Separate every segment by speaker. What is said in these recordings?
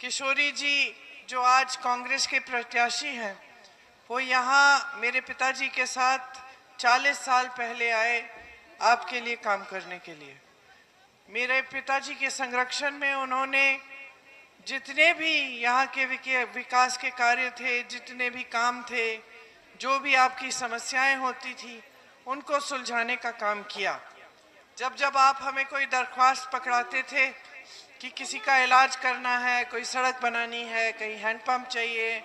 Speaker 1: किशोरी जी जो आज कांग्रेस के प्रत्याशी हैं, वो यहाँ मेरे पिताजी के साथ 40 साल पहले आए आपके लिए काम करने के लिए। मेरे पिताजी के संरक्षण में उन्होंने जितने भी यहाँ के विकास के कार्य थे, जितने भी काम थे, जो भी आपकी समस्याएं होती थी, उनको सुलझाने का काम किया। जब जब आप हमें कोई दरख्वास्त पकड़ाते थे कि किसी का इलाज करना है, कोई सड़क बनानी है, कहीं हैंडपंप चाहिए,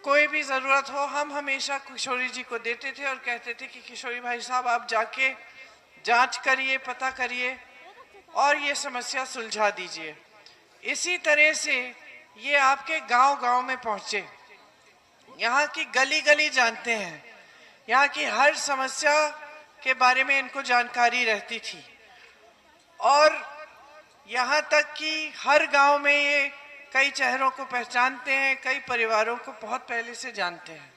Speaker 1: कोई भी ज़रूरत हो, हम हमेशा किशोरी जी को देते थे और कहते थे कि किशोरी भाई साहब आप जाके जांच करिए, पता करिए और ये समस्या सुलझा दीजिए। इसी तरह से ये आपके गांव-गांव में पहुंचे, यहाँ की गली गली जानते हैं, यहाँ की हर समस्या के बारे में इनको जानकारी रहती थी और यहाँ तक कि हर गांव में ये कई चेहरों को पहचानते हैं, कई परिवारों को बहुत पहले से जानते हैं।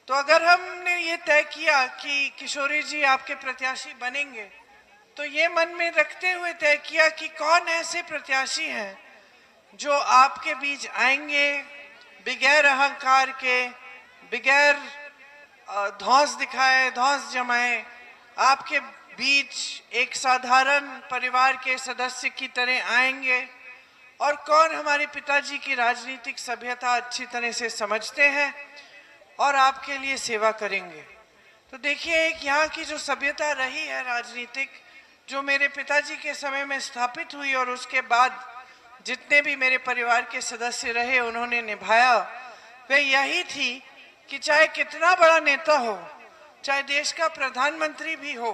Speaker 1: तो अगर हमने ये तय किया कि किशोरी जी आपके प्रत्याशी बनेंगे, तो ये मन में रखते हुए तय किया कि कौन ऐसे प्रत्याशी हैं जो आपके बीच आएंगे बगैर अहंकार के, बगैर धौंस दिखाए, धौंस जमाए, आपके बीच एक साधारण परिवार के सदस्य की तरह आएंगे और कौन हमारे पिताजी की राजनीतिक सभ्यता अच्छी तरह से समझते हैं और आपके लिए सेवा करेंगे। तो देखिए, एक यहाँ की जो सभ्यता रही है राजनीतिक, जो मेरे पिताजी के समय में स्थापित हुई और उसके बाद जितने भी मेरे परिवार के सदस्य रहे उन्होंने निभाया, वह यही थी कि चाहे कितना बड़ा नेता हो, चाहे देश का प्रधानमंत्री भी हो,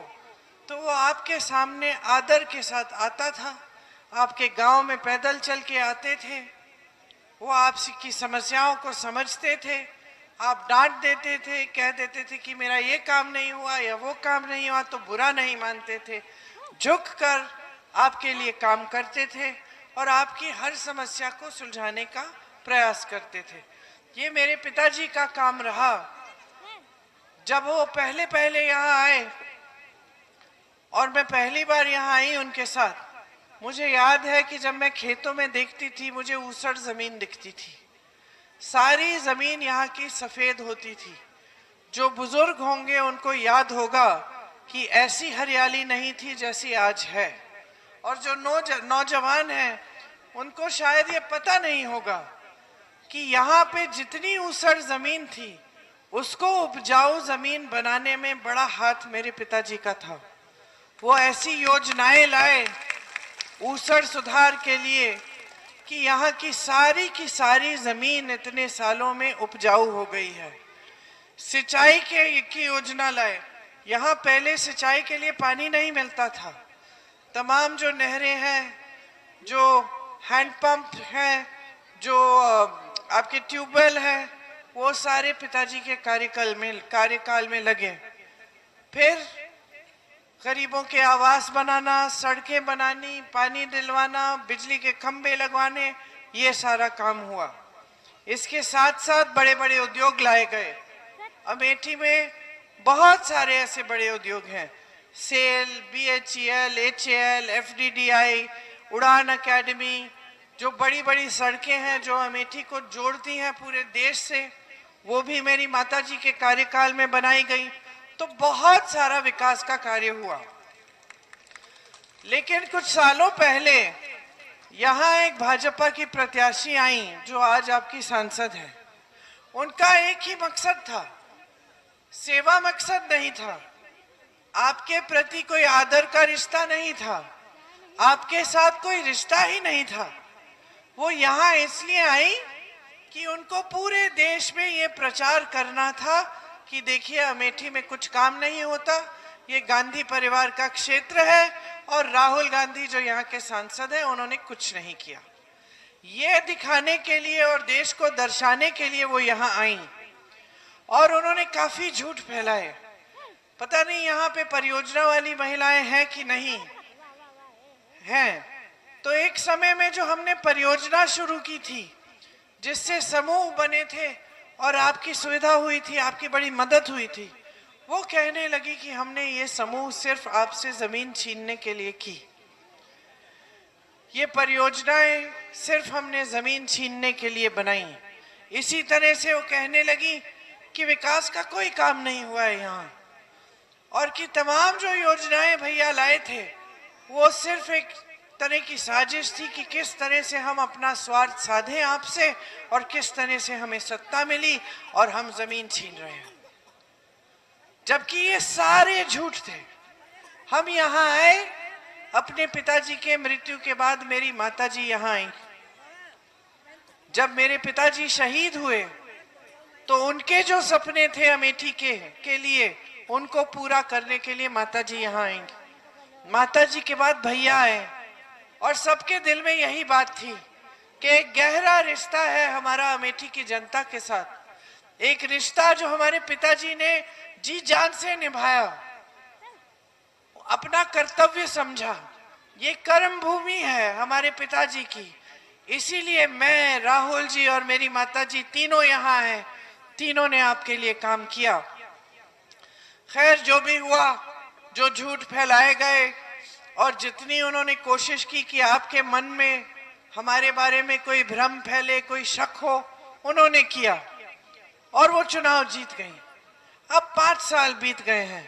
Speaker 1: तो वो आपके सामने आदर के साथ आता था, आपके गांव में पैदल चल के आते थे, वो आपकी समस्याओं को समझते थे, आप डांट देते थे, कह देते थे कि मेरा ये काम नहीं हुआ या वो काम नहीं हुआ, तो बुरा नहीं मानते थे, झुक कर आपके लिए काम करते थे और आपकी हर समस्या को सुलझाने का प्रयास करते थे। ये मेरे पिताजी का काम रहा। जब वो पहले पहले यहाँ आए और मैं पहली बार यहाँ आई उनके साथ, मुझे याद है कि जब मैं खेतों में देखती थी, मुझे ऊसर जमीन दिखती थी, सारी जमीन यहाँ की सफेद होती थी। जो बुजुर्ग होंगे उनको याद होगा कि ऐसी हरियाली नहीं थी जैसी आज है, और जो नौजवान हैं उनको शायद ये पता नहीं होगा कि यहाँ पे जितनी ऊसर जमीन थी उसको उपजाऊ जमीन बनाने में बड़ा हाथ मेरे पिताजी का था। वो ऐसी योजनाएं लाए ऊसर सुधार के लिए कि यहाँ की सारी जमीन इतने सालों में उपजाऊ हो गई है। सिंचाई की योजना लाए। यहाँ पहले सिंचाई के लिए पानी नहीं मिलता था। तमाम जो नहरें हैं, जो हैंडपंप हैं, जो आपके ट्यूबवेल हैं, वो सारे पिताजी के कार्यकाल में लगे। फिर गरीबों के आवास बनाना, सड़कें बनानी, पानी दिलवाना, बिजली के खंभे लगवाने, ये सारा काम हुआ। इसके साथ साथ बड़े बड़े उद्योग लाए गए। अमेठी में बहुत सारे ऐसे बड़े उद्योग हैं, सेल, BHEL, HAL, FDDI, उड़ान अकेडमी, जो बड़ी बड़ी सड़कें हैं जो अमेठी को जोड़ती हैं पूरे देश से, वो भी मेरी माताजी के कार्यकाल में बनाई गई। तो बहुत सारा विकास का कार्य हुआ। लेकिन कुछ सालों पहले यहाँ एक भाजपा की प्रत्याशी आई जो आज आपकी सांसद है। उनका एक ही मकसद था, सेवा मकसद नहीं था, आपके प्रति कोई आदर का रिश्ता नहीं था, आपके साथ कोई रिश्ता ही नहीं था। वो यहाँ इसलिए आई कि उनको पूरे देश में ये प्रचार करना था कि देखिए अमेठी में कुछ काम नहीं होता, ये गांधी परिवार का क्षेत्र है और राहुल गांधी जो यहाँ के सांसद हैं उन्होंने कुछ नहीं किया। ये दिखाने के लिए और देश को दर्शाने के लिए वो यहाँ आई और उन्होंने काफी झूठ फैलाए। पता नहीं यहाँ पे परियोजना वाली महिलाएं हैं कि नहीं हैं। तो एक समय में जो हमने परियोजना शुरू की थी जिससे समूह बने थे और आपकी सुविधा हुई थी, आपकी बड़ी मदद हुई थी, वो कहने लगी कि हमने ये समूह सिर्फ आपसे जमीन छीनने के लिए की। ये परियोजनाएं सिर्फ हमने जमीन छीनने के लिए बनाई। इसी तरह से वो कहने लगी कि विकास का कोई काम नहीं हुआ है यहाँ, और कि तमाम जो योजनाएं भैया लाए थे वो सिर्फ एक तरह की साजिश थी कि किस तरह से हम अपना स्वार्थ साधें आपसे और किस तरह से हमें सत्ता मिली और हम जमीन छीन रहे हैं। जबकि ये सारे झूठ थे। हम यहाँ आए, अपने पिताजी के मृत्यु के बाद मेरी माताजी यहाँ आई। जब मेरे पिताजी शहीद हुए तो उनके जो सपने थे अमेठी के लिए, उनको पूरा करने के लिए माताजी यहाँ आएंगी। माताजी के बाद भैया आए, और सबके दिल में यही बात थी कि एक गहरा रिश्ता है हमारा अमेठी की जनता के साथ, एक रिश्ता जो हमारे पिताजी ने जी जान से निभाया, अपना कर्तव्य समझा। ये कर्म भूमि है हमारे पिताजी की। इसीलिए मैं, राहुल जी और मेरी माताजी तीनों यहाँ हैं, तीनों ने आपके लिए काम किया। खैर, जो भी हुआ, जो झूठ फैलाए गए और जितनी उन्होंने कोशिश की कि आपके मन में हमारे बारे में कोई भ्रम फैले, कोई शक हो, उन्होंने किया और वो चुनाव जीत गई। अब 5 साल बीत गए हैं,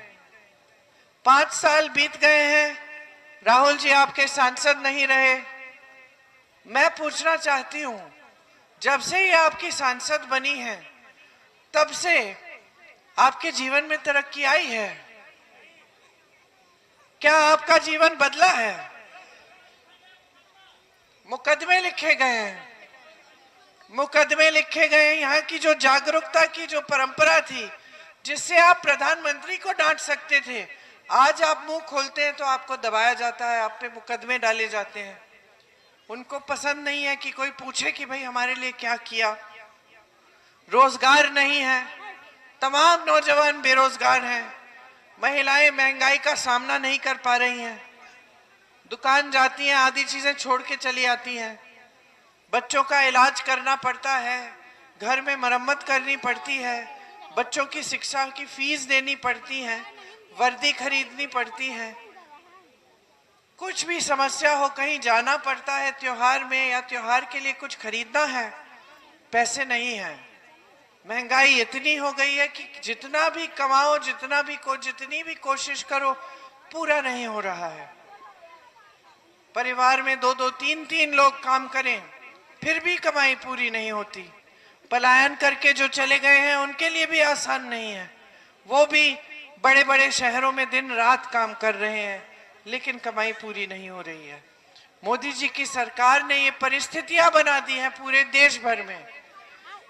Speaker 1: 5 साल बीत गए हैं। राहुल जी आपके सांसद नहीं रहे। मैं पूछना चाहती हूं, जब से ये आपकी सांसद बनी है तब से आपके जीवन में तरक्की आई है? क्या आपका जीवन बदला है? मुकदमे लिखे गए हैं, मुकदमे लिखे गए हैं। यहाँ की जो जागरूकता की जो परंपरा थी, जिससे आप प्रधानमंत्री को डांट सकते थे, आज आप मुंह खोलते हैं तो आपको दबाया जाता है, आप पे मुकदमे डाले जाते हैं। उनको पसंद नहीं है कि कोई पूछे कि भाई हमारे लिए क्या किया। रोजगार नहीं है, तमाम नौजवान बेरोजगार हैं, महिलाएं महंगाई का सामना नहीं कर पा रही हैं, दुकान जाती हैं आधी चीजें छोड़ के चली आती हैं, बच्चों का इलाज करना पड़ता है, घर में मरम्मत करनी पड़ती है, बच्चों की शिक्षा की फीस देनी पड़ती है, वर्दी खरीदनी पड़ती है, कुछ भी समस्या हो कहीं जाना पड़ता है त्योहार में या त्योहार के लिए कुछ खरीदना है, पैसे नहीं है। महंगाई इतनी हो गई है कि जितना भी कमाओ, जितनी भी कोशिश करो, पूरा नहीं हो रहा है। परिवार में 2-2, 3-3 लोग काम करें फिर भी कमाई पूरी नहीं होती। पलायन करके जो चले गए हैं उनके लिए भी आसान नहीं है, वो भी बड़े बड़े शहरों में दिन रात काम कर रहे हैं, लेकिन कमाई पूरी नहीं हो रही है। मोदी जी की सरकार ने ये परिस्थितियां बना दी हैं पूरे देश भर में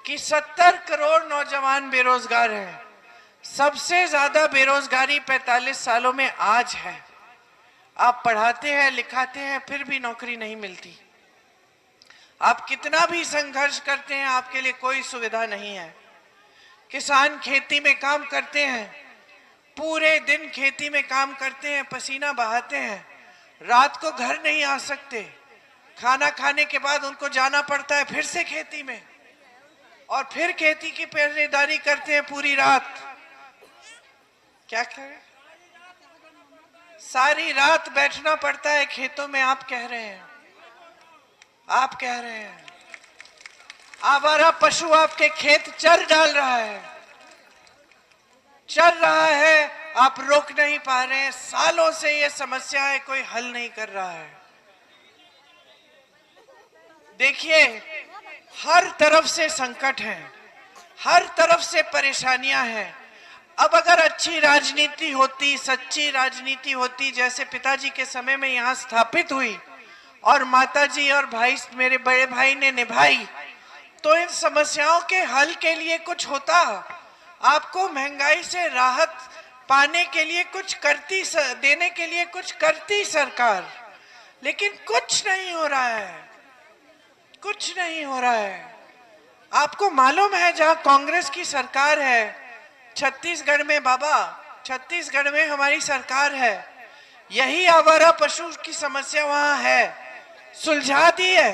Speaker 1: कि 70 करोड़ नौजवान बेरोजगार हैं। सबसे ज्यादा बेरोजगारी 45 सालों में आज है। आप पढ़ाते हैं, लिखाते हैं, फिर भी नौकरी नहीं मिलती। आप कितना भी संघर्ष करते हैं, आपके लिए कोई सुविधा नहीं है। किसान खेती में काम करते हैं, पूरे दिन खेती में काम करते हैं, पसीना बहाते हैं, रात को घर नहीं आ सकते, खाना खाने के बाद उनको जाना पड़ता है फिर से खेती में, और फिर खेती की पहरेदारी करते हैं पूरी रात। क्या करें, सारी रात बैठना पड़ता है खेतों में। आप कह रहे हैं, आप कह रहे हैं आवारा पशु आपके खेत चर डाल रहा है, चल रहा है, आप रोक नहीं पा रहे हैं। सालों से ये समस्या है, कोई हल नहीं कर रहा है। देखिए, हर तरफ से संकट है, हर तरफ से परेशानियां हैं। अब अगर अच्छी राजनीति होती, सच्ची राजनीति होती, जैसे पिताजी के समय में यहाँ स्थापित हुई और माताजी और भाई, मेरे बड़े भाई ने निभाई, तो इन समस्याओं के हल के लिए कुछ होता। आपको महंगाई से राहत पाने के लिए कुछ करती, देने के लिए कुछ करती सरकार, लेकिन कुछ नहीं हो रहा है, कुछ नहीं हो रहा है। आपको मालूम है, जहां कांग्रेस की सरकार है, छत्तीसगढ़ में बाबा, छत्तीसगढ़ में हमारी सरकार है, यही आवारा पशु की समस्या वहां है, सुलझा दी है।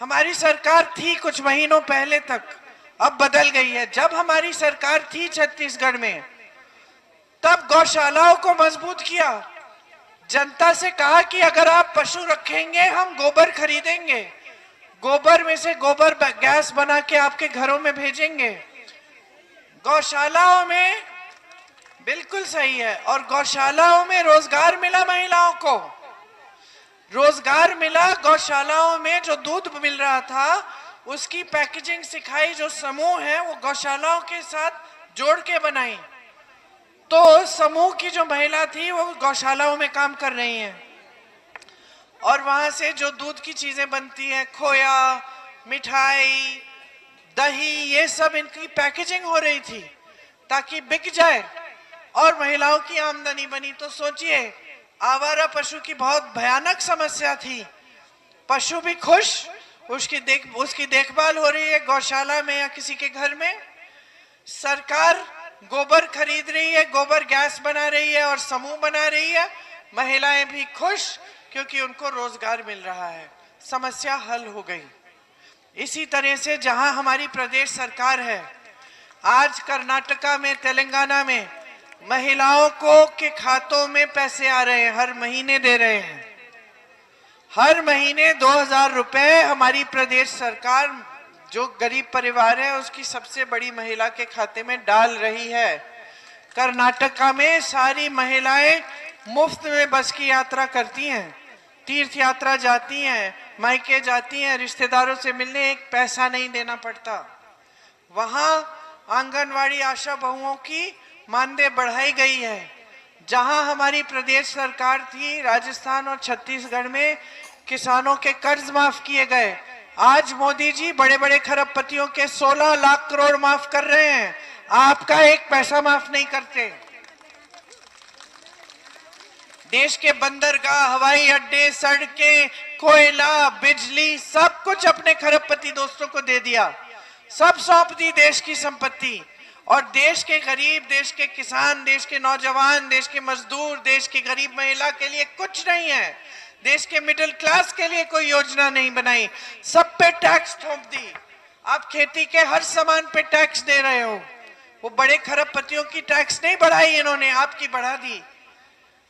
Speaker 1: हमारी सरकार थी कुछ महीनों पहले तक, अब बदल गई है। जब हमारी सरकार थी छत्तीसगढ़ में, तब गौशालाओं को मजबूत किया, जनता से कहा कि अगर आप पशु रखेंगे हम गोबर खरीदेंगे, गोबर में से गोबर गैस बना के आपके घरों में भेजेंगे। गौशालाओं में बिल्कुल सही है, और गौशालाओं में रोजगार मिला, महिलाओं को रोजगार मिला। गौशालाओं में जो दूध मिल रहा था उसकी पैकेजिंग सिखाई, जो समूह है वो गौशालाओं के साथ जोड़ के बनाई। तो समूह की जो महिला थी वो गौशालाओं में काम कर रही हैं, और वहां से जो दूध की चीजें बनती हैं, खोया, मिठाई, दही, ये सब इनकी पैकेजिंग हो रही थी ताकि बिक जाए और महिलाओं की आमदनी बनी। तो सोचिए, आवारा पशु की बहुत भयानक समस्या थी। पशु भी खुश, उसकी देखभाल हो रही है गौशाला में या किसी के घर में। सरकार गोबर खरीद रही है, गोबर गैस बना रही है और समूह बना रही है। महिलाएं भी खुश क्योंकि उनको रोजगार मिल रहा है। समस्या हल हो गई। इसी तरह से जहां हमारी प्रदेश सरकार है, आज कर्नाटका में, तेलंगाना में महिलाओं को के खातों में पैसे आ रहे हैं, हर महीने दे रहे हैं। हर महीने 2000 रुपए हमारी प्रदेश सरकार जो गरीब परिवार है उसकी सबसे बड़ी महिला के खाते में डाल रही है। कर्नाटका में सारी महिलाएं मुफ्त में बस की यात्रा करती हैं, तीर्थ यात्रा जाती हैं, मायके जाती हैं, रिश्तेदारों से मिलने, एक पैसा नहीं देना पड़ता। वहां आंगनवाड़ी आशा बहुओं की मानदेय बढ़ाई गई है। जहां हमारी प्रदेश सरकार थी, राजस्थान और छत्तीसगढ़ में किसानों के कर्ज माफ किए गए। आज मोदी जी बड़े बड़े खरबपतियों के 16 लाख करोड़ माफ कर रहे हैं, आपका एक पैसा माफ नहीं करते। देश के बंदरगाह, हवाई अड्डे, सड़कें, कोयला, बिजली, सब कुछ अपने खरबपति दोस्तों को दे दिया, सब सौंप दी देश की संपत्ति। और देश के गरीब, देश के किसान, देश के नौजवान, देश के मजदूर, देश की गरीब महिला के लिए कुछ नहीं है। देश के मिडिल क्लास के लिए कोई योजना नहीं बनाई, सब पे टैक्स थोप दी। आप खेती के हर सामान पे टैक्स दे रहे हो। वो बड़े खरबपतियों की टैक्स नहीं बढ़ाई इन्होंने, आपकी बढ़ा दी।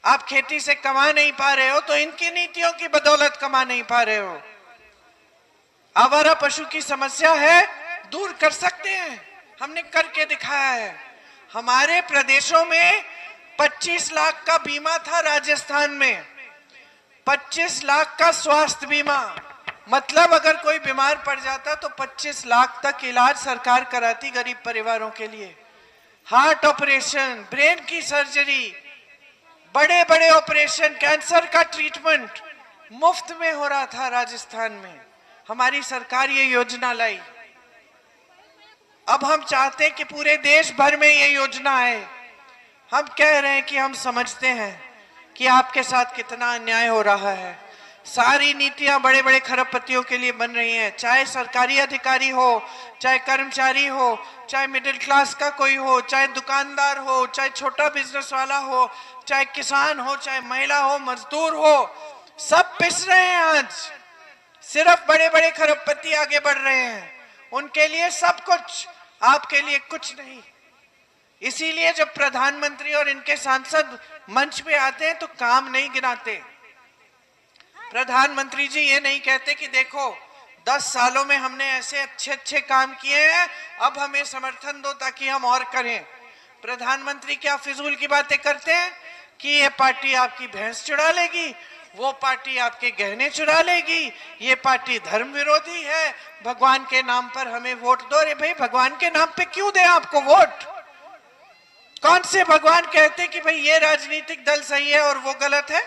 Speaker 1: आप खेती से कमा नहीं पा रहे हो तो इनकी नीतियों की बदौलत कमा नहीं पा रहे हो। आवारा पशु की समस्या है, दूर कर सकते हैं, हमने करके दिखाया है। हमारे प्रदेशों में 25 लाख का बीमा था, राजस्थान में 25 लाख का स्वास्थ्य बीमा। मतलब अगर कोई बीमार पड़ जाता तो 25 लाख तक इलाज सरकार कराती गरीब परिवारों के लिए। हार्ट ऑपरेशन, ब्रेन की सर्जरी, बड़े बड़े ऑपरेशन, कैंसर का ट्रीटमेंट मुफ्त में हो रहा था राजस्थान में। हमारी सरकार ये योजना लाई। अब हम चाहते हैं कि पूरे देश भर में ये योजना आए। हम कह रहे हैं कि हम समझते हैं कि आपके साथ कितना अन्याय हो रहा है। सारी नीतियां बड़े बड़े खरबपतियों के लिए बन रही हैं, चाहे सरकारी अधिकारी हो, चाहे कर्मचारी हो, चाहे मिडिल क्लास का कोई हो, चाहे दुकानदार हो, चाहे छोटा बिजनेस वाला हो, चाहे किसान हो, चाहे महिला हो, मजदूर हो, सब पिस रहे हैं। आज सिर्फ बड़े बड़े खरबपति आगे बढ़ रहे हैं, उनके लिए सब कुछ, आपके लिए कुछ नहीं। इसीलिए जब प्रधानमंत्री और इनके सांसद मंच पे आते हैं तो काम नहीं गिनाते। प्रधानमंत्री जी ये नहीं कहते कि देखो 10 सालों में हमने ऐसे अच्छे अच्छे काम किए हैं, अब हमें समर्थन दो ताकि हम और करें। प्रधानमंत्री क्या फिजूल की बातें करते हैं कि ये पार्टी आपकी भैंस चुरा लेगी, वो पार्टी आपके गहने चुरा लेगी, ये पार्टी धर्म विरोधी है, भगवान के नाम पर हमें वोट दो। अरे भाई, भगवान के नाम पे क्यों दें आपको वोट? कौन से भगवान कहते कि भाई ये राजनीतिक दल सही है और वो गलत है?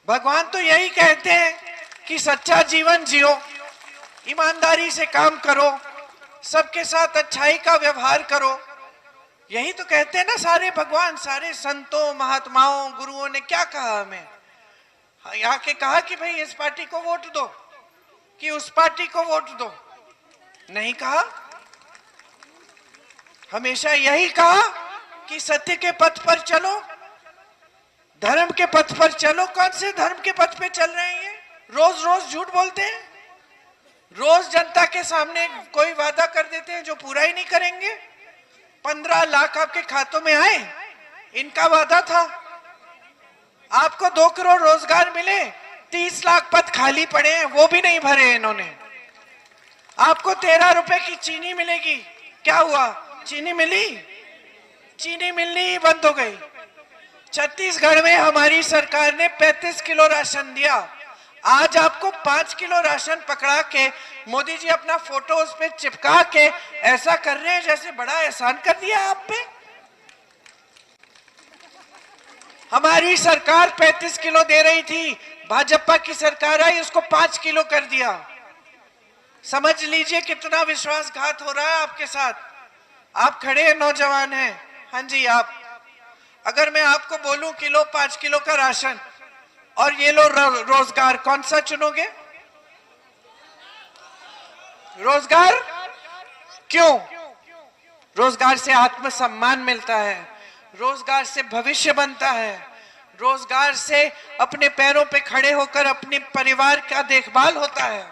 Speaker 1: भगवान तो यही कहते हैं कि सच्चा जीवन जियो, ईमानदारी से काम करो, सबके साथ अच्छाई का व्यवहार करो। यही तो कहते हैं ना सारे भगवान, सारे संतों, महात्माओं, गुरुओं ने क्या कहा हमें? यहाँ के कहा कि भाई इस पार्टी को वोट दो कि उस पार्टी को वोट दो, नहीं कहा। हमेशा यही कहा कि सत्य के पथ पर चलो, धर्म के पथ पर चलो। कौन से धर्म के पथ पे चल रहे हैं ये? रोज रोज झूठ बोलते हैं, रोज जनता के सामने कोई वादा कर देते हैं जो पूरा ही नहीं करेंगे। 15 लाख आपके खातों में आए, इनका वादा था। आपको 2 करोड़ रोजगार मिले, 30 लाख पद खाली पड़े हैं, वो भी नहीं भरे इन्होंने। आपको 13 रुपए की चीनी मिलेगी, क्या हुआ? चीनी मिली? चीनी मिलनी ही बंद हो गई। छत्तीसगढ़ में हमारी सरकार ने 35 किलो राशन दिया, आज आपको 5 किलो राशन पकड़ा के मोदी जी अपना फोटो उस पे चिपका के ऐसा कर रहे हैं जैसे बड़ा एहसान कर दिया आप पे। हमारी सरकार 35 किलो दे रही थी, भाजपा की सरकार आई उसको 5 किलो कर दिया। समझ लीजिए कितना विश्वासघात हो रहा है आपके साथ। आप खड़े नौजवान हैं, हाँ जी आप, अगर मैं आपको बोलूं किलो 5 किलो का राशन और ये लो रोजगार, कौन सा चुनोगे? रोजगार। क्यों? रोजगार से आत्मसम्मान मिलता है, रोजगार से भविष्य बनता है, रोजगार से अपने पैरों पे खड़े होकर अपने परिवार का देखभाल होता है।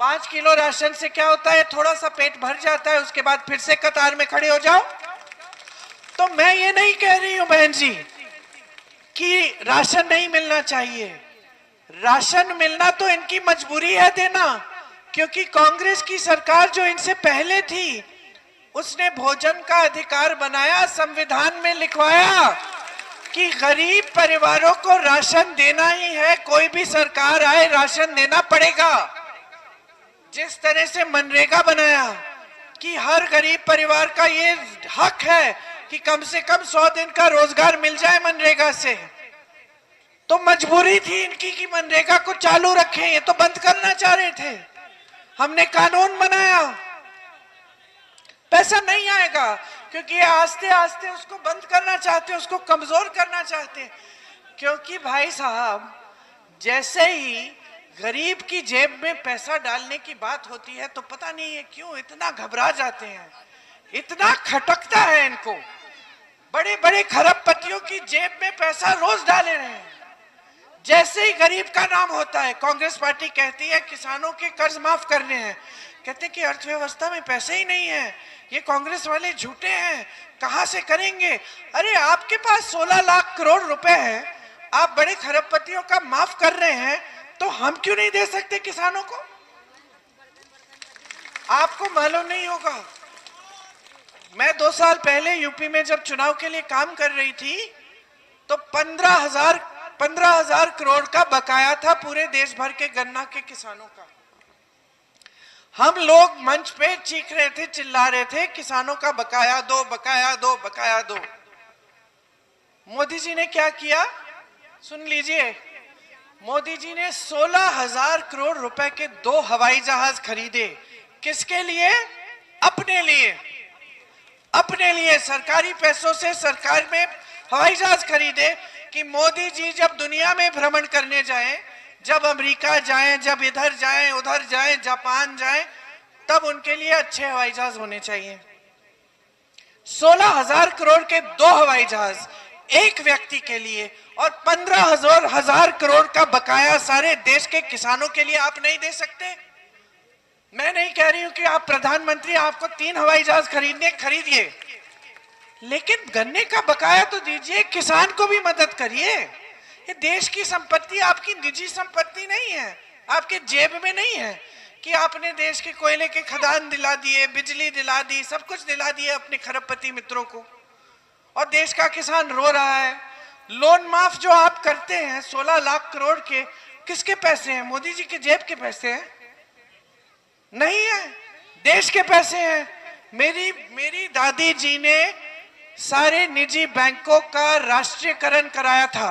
Speaker 1: 5 किलो राशन से क्या होता है? थोड़ा सा पेट भर जाता है, उसके बाद फिर से कतार में खड़े हो जाओ। तो मैं ये नहीं कह रही हूं बहन जी कि राशन नहीं मिलना चाहिए, राशन मिलना तो इनकी मजबूरी है देना, क्योंकि कांग्रेस की सरकार जो इनसे पहले थी उसने भोजन का अधिकार बनाया, संविधान में लिखवाया कि गरीब परिवारों को राशन देना ही है, कोई भी सरकार आए राशन देना पड़ेगा। जिस तरह से मनरेगा बनाया कि हर गरीब परिवार का ये हक है कि कम से कम 100 दिन का रोजगार मिल जाए मनरेगा से, तो मजबूरी थी इनकी कि मनरेगा को चालू रखें, ये तो बंद करना चाह रहे थे। हमने कानून बनाया, पैसा नहीं आएगा क्योंकि आस्ते आस्ते उसको बंद करना चाहते, उसको कमजोर करना चाहते। क्योंकि भाई साहब जैसे ही गरीब की जेब में पैसा डालने की बात होती है तो पता नहीं है क्यों इतना घबरा जाते हैं, इतना खटकता है इनको। बड़े बड़े खरबपतियों की जेब में पैसा रोज डाले रहे हैं। जैसे ही गरीब का नाम होता है कांग्रेस पार्टी कहती है किसानों के कर्ज माफ करने हैं, कहते हैं कि अर्थव्यवस्था में पैसे ही नहीं है, ये कांग्रेस वाले झूठे हैं, कहां से करेंगे? अरे आपके पास 16 लाख करोड़ रुपए है, आप बड़े खरबपतियों का माफ कर रहे हैं, तो हम क्यों नहीं दे सकते किसानों को? आपको मालूम नहीं होगा, मैं 2 साल पहले यूपी में जब चुनाव के लिए काम कर रही थी तो 15,000 करोड़ का बकाया था पूरे देश भर के गन्ना के किसानों का। हम लोग मंच पे चीख रहे थे, चिल्ला रहे थे किसानों का बकाया दो, बकाया दो, बकाया दो। मोदी जी ने क्या किया सुन लीजिए, मोदी जी ने 16,000 करोड़ रुपए के 2 हवाई जहाज खरीदे। किसके लिए? अपने लिए। अपने लिए सरकारी पैसों से सरकार में हवाई जहाज खरीदे कि मोदी जी जब दुनिया में भ्रमण करने जाएं, जब अमेरिका जाएं, जब इधर जाएं, उधर जाएं, जापान जाएं, तब उनके लिए अच्छे हवाई जहाज होने चाहिए। 16,000 करोड़ के 2 हवाई जहाज एक व्यक्ति के लिए और 15,000 करोड़ का बकाया सारे देश के किसानों के लिए आप नहीं दे सकते? मैं नहीं कह रही हूं कि आप प्रधानमंत्री, आपको 3 हवाई जहाज खरीदिए, लेकिन गन्ने का बकाया तो दीजिए, किसान को भी मदद करिए। ये देश की संपत्ति आपकी निजी संपत्ति नहीं है, आपके जेब में नहीं है कि आपने देश के कोयले के खदान दिला दिए, बिजली दिला दी, सब कुछ दिला दिए अपने खरबपति मित्रों को, और देश का किसान रो रहा है। लोन माफ जो आप करते हैं 16 लाख करोड़ के, किसके पैसे हैं? मोदी जी के जेब के पैसे हैं? नहीं है, देश के पैसे हैं। मेरी दादी जी ने सारे निजी बैंकों का राष्ट्रीयकरण कराया था।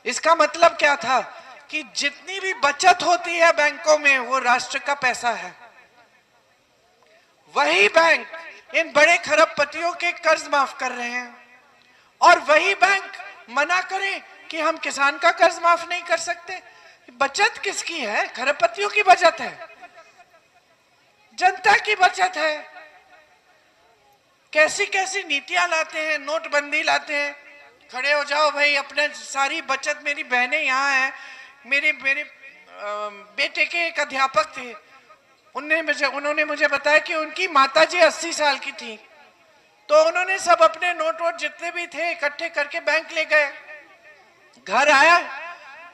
Speaker 1: इसका मतलब क्या था कि जितनी भी बचत होती है बैंकों में वो राष्ट्र का पैसा है। वही बैंक इन बड़े खरबपतियों के कर्ज माफ कर रहे हैं, और वही बैंक मना करें कि हम किसान का कर्ज माफ नहीं कर सकते। बचत किसकी है? खरबपतियों की बचत है, जनता की बचत है। कैसी कैसी नीतियां लाते हैं, नोटबंदी लाते हैं। खड़े हो जाओ भाई, अपने सारी बचत, मेरी बहनें यहाँ हैं, मेरे बेटे के एक अध्यापक थे, उन्होंने मुझे बताया कि उनकी माताजी 80 साल की थी, तो उन्होंने सब अपने नोट वोट जितने भी थे इकट्ठे करके बैंक ले गए। घर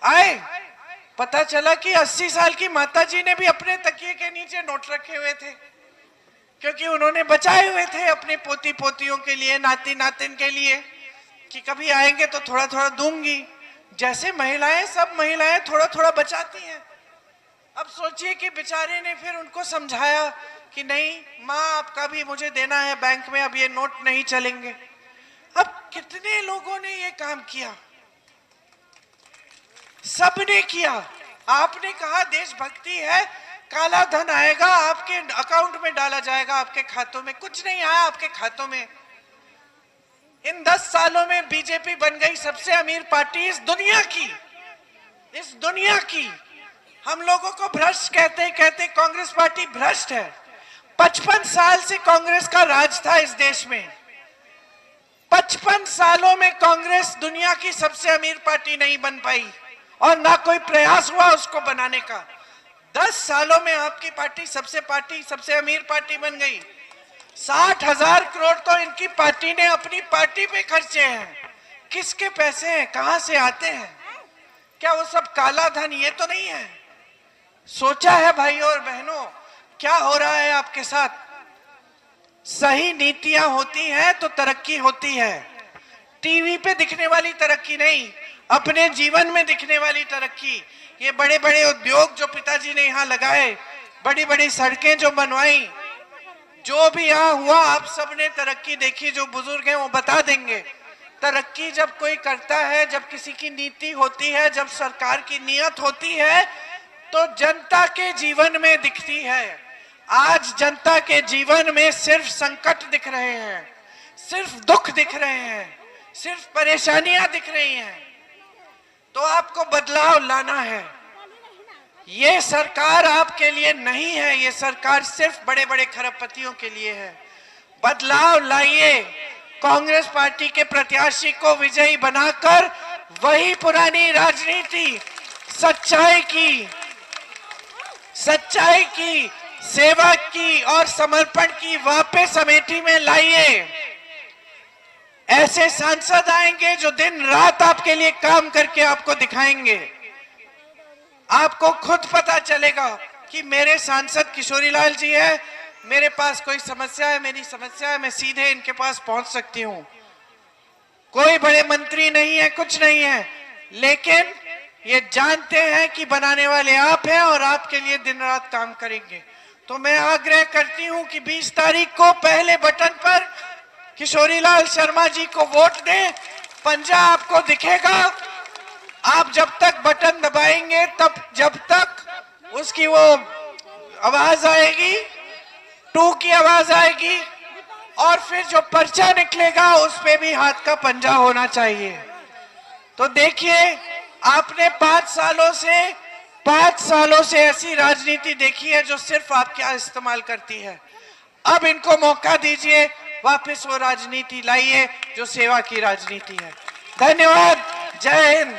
Speaker 1: आए पता चला कि 80 साल की माताजी ने भी अपने तकिए के नीचे नोट रखे हुए थे, क्योंकि उन्होंने बचाए हुए थे अपने पोती पोतियों के लिए, नाती नातिन के लिए, कि कभी आएंगे तो थोड़ा थोड़ा दूंगी। जैसे महिलाएं, सब महिलाएं थोड़ा थोड़ा बचाती हैं। अब सोचिए कि बेचारे ने फिर उनको समझाया कि नहीं माँ, आपका भी मुझे देना है बैंक में, अब ये नोट नहीं चलेंगे। अब कितने लोगों ने ये काम किया? सबने किया। आपने कहा देशभक्ति है, काला धन आएगा आपके अकाउंट में डाला जाएगा, आपके खातों में। कुछ नहीं आया आपके खातों में। इन 10 सालों में बीजेपी बन गई सबसे अमीर पार्टी इस दुनिया की। हम लोगों को भ्रष्ट कहते कांग्रेस पार्टी भ्रष्ट है। 55 साल से कांग्रेस का राज था इस देश में। 55 सालों में कांग्रेस दुनिया की सबसे अमीर पार्टी नहीं बन पाई और ना कोई प्रयास हुआ उसको बनाने का। 10 सालों में आपकी पार्टी सबसे अमीर पार्टी बन गई। 60,000 करोड़ तो इनकी पार्टी ने अपनी पार्टी पे खर्चे हैं। किसके पैसे हैं, कहां से आते हैं? क्या वो सब काला धन? ये तो नहीं है। सोचा है भाइयों और बहनों क्या हो रहा है आपके साथ? सही नीतियां होती हैं तो तरक्की होती है। टीवी पे दिखने वाली तरक्की नहीं, अपने जीवन में दिखने वाली तरक्की। ये बड़े बड़े उद्योग जो पिताजी ने यहाँ लगाए, बड़ी बड़ी सड़कें जो बनवाई, जो भी यहाँ हुआ, आप सबने तरक्की देखी। जो बुजुर्ग हैं वो बता देंगे। तरक्की जब कोई करता है, जब किसी की नीति होती है, जब सरकार की नीयत होती है, तो जनता के जीवन में दिखती है। आज जनता के जीवन में सिर्फ संकट दिख रहे हैं, सिर्फ दुख दिख रहे हैं, सिर्फ परेशानियां दिख रही हैं। तो आपको बदलाव लाना है। ये सरकार आपके लिए नहीं है, ये सरकार सिर्फ बड़े बड़े खरबपतियों के लिए है। बदलाव लाइए। कांग्रेस पार्टी के प्रत्याशी को विजयी बनाकर वही पुरानी राजनीति, सच्चाई की, सेवा की और समर्पण की वापस अमेठी में लाइए। ऐसे सांसद आएंगे जो दिन रात आपके लिए काम करके आपको दिखाएंगे। आपको खुद पता चलेगा कि मेरे सांसद किशोरीलाल जी है, मेरे पास कोई समस्या है, मेरी समस्या है, मैं सीधे इनके पास पहुंच सकती हूं। कोई बड़े मंत्री नहीं है, कुछ नहीं है, लेकिन ये जानते हैं कि बनाने वाले आप हैं और आपके लिए दिन रात काम करेंगे। तो मैं आग्रह करती हूं कि 20 तारीख को पहले बटन पर किशोरीलाल शर्मा जी को वोट दें। पंजा आपको दिखेगा। आप जब तक बटन दबाएंगे, जब तक उसकी वो आवाज आएगी, 2 की आवाज आएगी, और फिर जो पर्चा निकलेगा उस पे भी हाथ का पंजा होना चाहिए। तो देखिए, आपने 5 सालों से ऐसी राजनीति देखी है जो सिर्फ आपका इस्तेमाल करती है। अब इनको मौका दीजिए, वापस वो राजनीति लाइए जो सेवा की राजनीति है। धन्यवाद। जय हिंद।